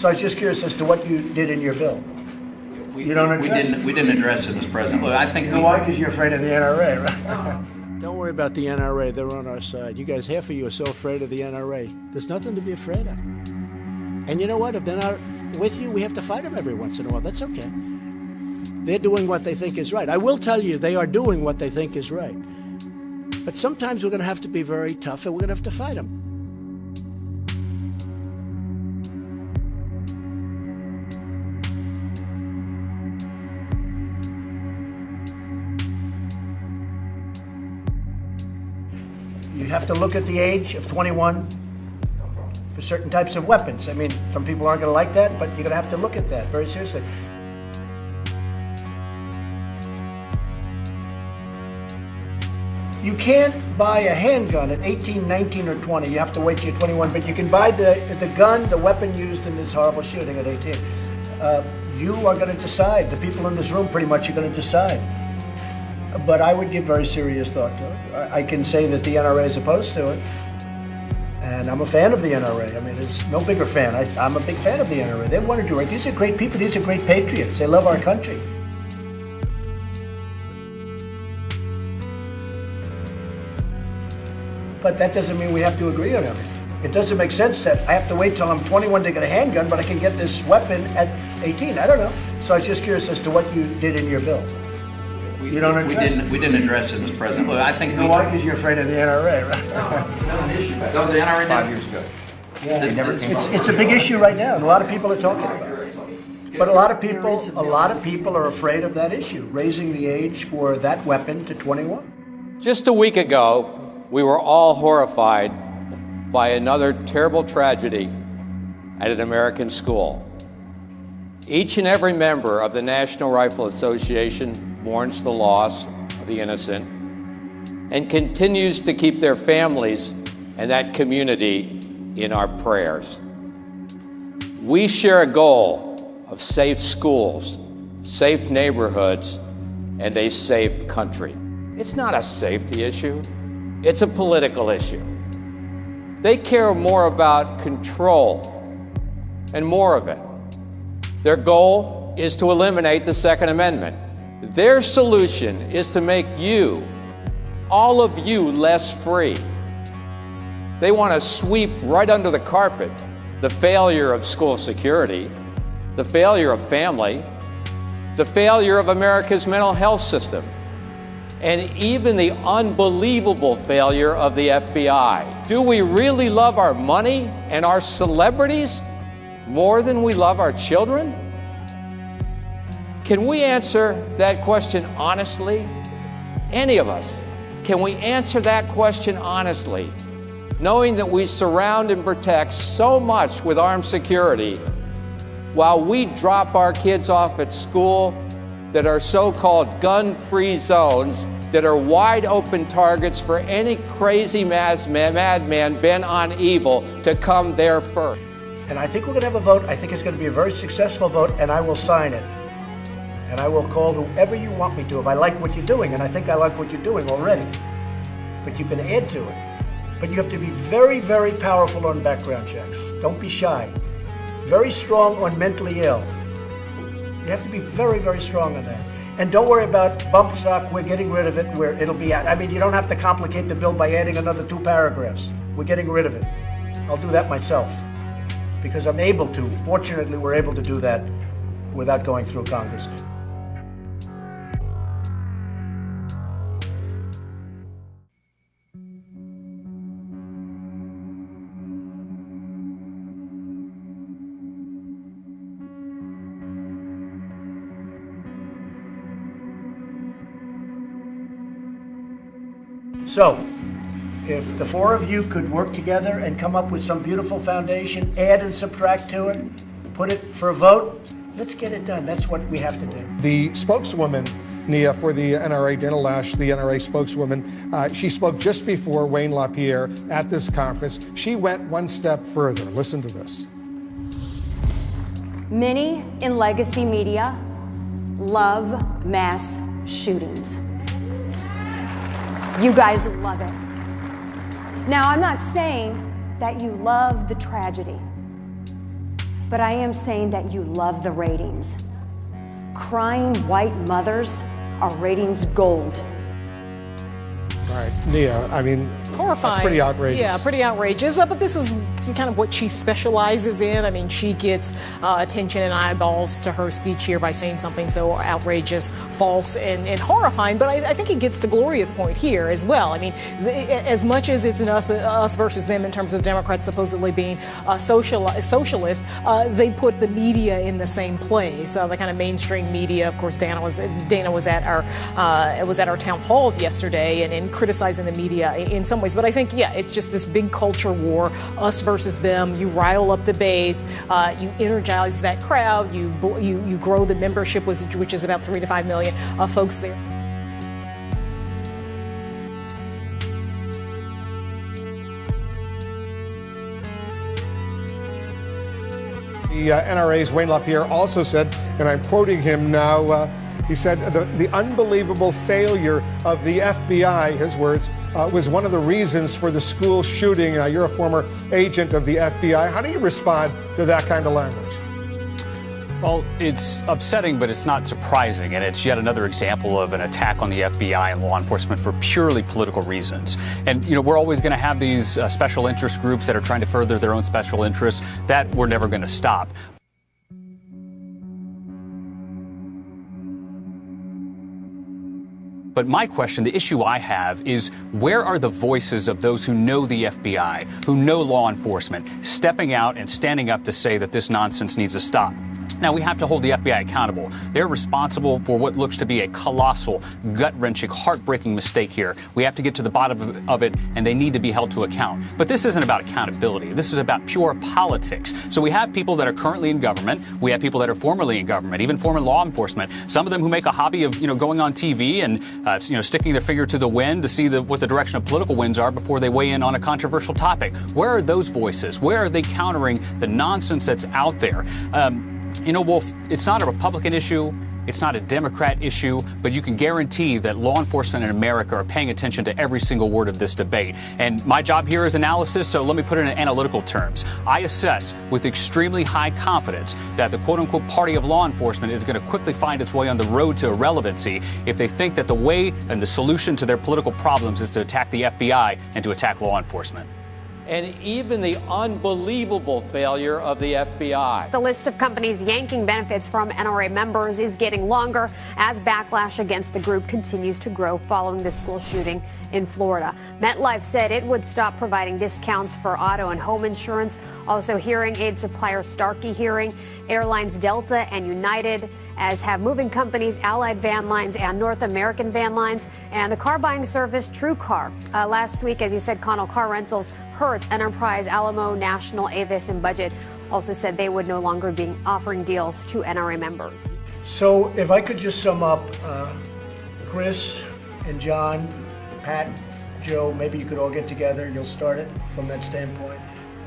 So I was just curious as to what you did in your bill. We didn't address it, Mr. President. Look, I think you know why? Because you're afraid of the NRA, right? Don't worry about the NRA. They're on our side. You guys, half of you are so afraid of the NRA. There's nothing to be afraid of. And you know what? If they're not with you, we have to fight them every once in a while. That's okay. They're doing what they think is right. I will tell you, they are doing what they think is right. But sometimes we're going to have to be very tough, and we're going to have to fight them. You have to look at the age of 21 for certain types of weapons. I mean, some people aren't going to like that, but you're going to have to look at that very seriously. You can't buy a handgun at 18, 19, or 20. You have to wait till you're 21, but you can buy the gun, the weapon used in this horrible shooting at 18. You are going to decide. The people in this room pretty much are going to decide. But I would give very serious thought to it. I can say that the NRA is opposed to it, and I'm a fan of the NRA. I mean, there's no bigger fan. I'm a big fan of the NRA. They want to do right. These are great people. These are great patriots. They love our country. But that doesn't mean we have to agree on everything. It doesn't make sense that I have to wait till I'm 21 to get a handgun, but I can get this weapon at 18. I don't know. So I was just curious as to what you did in your bill. We didn't address it, Mr. President. Look, I think you know why? Because you're afraid of the NRA, right? No, an issue. No, the NRA 5 years ago. Yeah, it's a big issue right now, and a lot of people are talking about it. But a lot of people are afraid of that issue, raising the age for that weapon to 21. Just a week ago, we were all horrified by another terrible tragedy at an American school. Each and every member of the National Rifle Association mourns the loss of the innocent and continues to keep their families and that community in our prayers. We share a goal of safe schools, safe neighborhoods, and a safe country. It's not a safety issue. It's a political issue. They care more about control and more of it. Their goal is to eliminate the Second Amendment. Their solution is to make you, all of you, less free. They want to sweep right under the carpet the failure of school security, the failure of family, the failure of America's mental health system, and even the unbelievable failure of the FBI. Do we really love our money and our celebrities more than we love our children? Can we answer that question honestly? Any of us. Can we answer that question honestly, knowing that we surround and protect so much with armed security while we drop our kids off at school that are so-called gun-free zones that are wide open targets for any crazy madman bent on evil to come there first? And I think we're going to have a vote. I think it's going to be a very successful vote, and I will sign it. And I will call whoever you want me to if I like what you're doing, and I think I like what you're doing already. But you can add to it. But you have to be very, very powerful on background checks. Don't be shy. Very strong on mentally ill. You have to be very, very strong on that. And don't worry about bump stock. We're getting rid of it where it'll be at. I mean, you don't have to complicate the bill by adding another 2 paragraphs. We're getting rid of it. I'll do that myself because I'm able to. Fortunately, we're able to do that without going through Congress. So, if the 4 of you could work together and come up with some beautiful foundation, add and subtract to it, put it for a vote, let's get it done. That's what we have to do. The spokeswoman, Nia, for the NRA, Dana Lash, the NRA spokeswoman, she spoke just before Wayne LaPierre at this conference. She went one step further. Listen to this. Many in legacy media love mass shootings. You guys love it. Now, I'm not saying that you love the tragedy. but I am saying that you love the ratings. Crying white mothers are ratings gold. All right, Nia, I mean, Horrifying. that's pretty outrageous. Yeah, pretty outrageous. But this is kind of what she specializes in. I mean, she gets attention and eyeballs to her speech here by saying something so outrageous, false, and horrifying. But I think it gets to Gloria's point here as well. I mean, as much as it's an us versus them in terms of Democrats supposedly being socialist, they put the media in the same place. The kind of mainstream media. Of course, Dana was at our town hall yesterday and criticizing the media in some ways. But I think, yeah, it's just this big culture war, us versus them. You rile up the base, you energize that crowd, you grow the membership, which is about 3 to 5 million folks there. The NRA's Wayne LaPierre also said, and I'm quoting him now, he said, the unbelievable failure of the FBI, his words, was one of the reasons for the school shooting. You're a former agent of the FBI. How do you respond to that kind of language? Well, it's upsetting, but it's not surprising. And it's yet another example of an attack on the FBI and law enforcement for purely political reasons. And, you know, we're always going to have these special interest groups that are trying to further their own special interests. That we're never going to stop. But my question, the issue I have is, where are the voices of those who know the FBI, who know law enforcement, stepping out and standing up to say that this nonsense needs to stop? Now, we have to hold the FBI accountable. They're responsible for what looks to be a colossal, gut-wrenching, heartbreaking mistake here. We have to get to the bottom of it, and they need to be held to account. But this isn't about accountability. This is about pure politics. So we have people that are currently in government. We have people that are formerly in government, even former law enforcement. Some of them who make a hobby of, going on TV and, sticking their finger to the wind to see what the direction of political winds are before they weigh in on a controversial topic. Where are those voices? Where are they countering the nonsense that's out there? Wolf, it's not a Republican issue. It's not a Democrat issue, but you can guarantee that law enforcement in America are paying attention to every single word of this debate. And my job here is analysis, so let me put it in analytical terms. I assess with extremely high confidence that the quote-unquote party of law enforcement is going to quickly find its way on the road to irrelevancy if they think that the way and the solution to their political problems is to attack the FBI and to attack law enforcement. And even the unbelievable failure of the FBI. The list of companies yanking benefits from NRA members is getting longer as backlash against the group continues to grow following the school shooting in Florida. MetLife said it would stop providing discounts for auto and home insurance. Also, hearing aid supplier Starkey hearing, airlines Delta and United, as have moving companies Allied Van Lines and North American Van Lines, and the car buying service TrueCar. Last week, as you said, Connell, car rentals, Hertz, Enterprise, Alamo, National, Avis, and Budget also said they would no longer be offering deals to NRA members. So if I could just sum up, Chris and John, Pat, Joe, maybe you could all get together. You'll start it from that standpoint.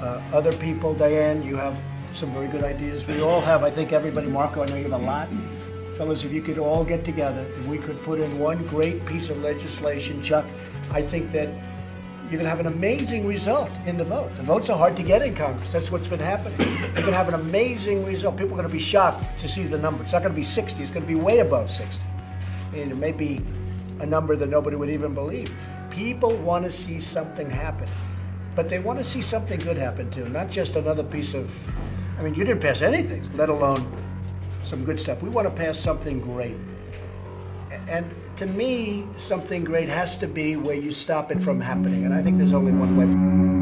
Other people, Diane, you have some very good ideas. We all have, I think everybody, Marco, I know you have a lot. Fellas, if you could all get together, if we could put in one great piece of legislation, Chuck, I think that you're going to have an amazing result in the vote. The votes are hard to get in Congress. That's what's been happening. You're going to have an amazing result. People are going to be shocked to see the number. It's not going to be 60. It's going to be way above 60. I mean, it may be a number that nobody would even believe. People want to see something happen. But they want to see something good happen, too. Not just another piece of... I mean, you didn't pass anything, let alone some good stuff. We want to pass something great. And to me, something great has to be where you stop it from happening. And I think there's only one way.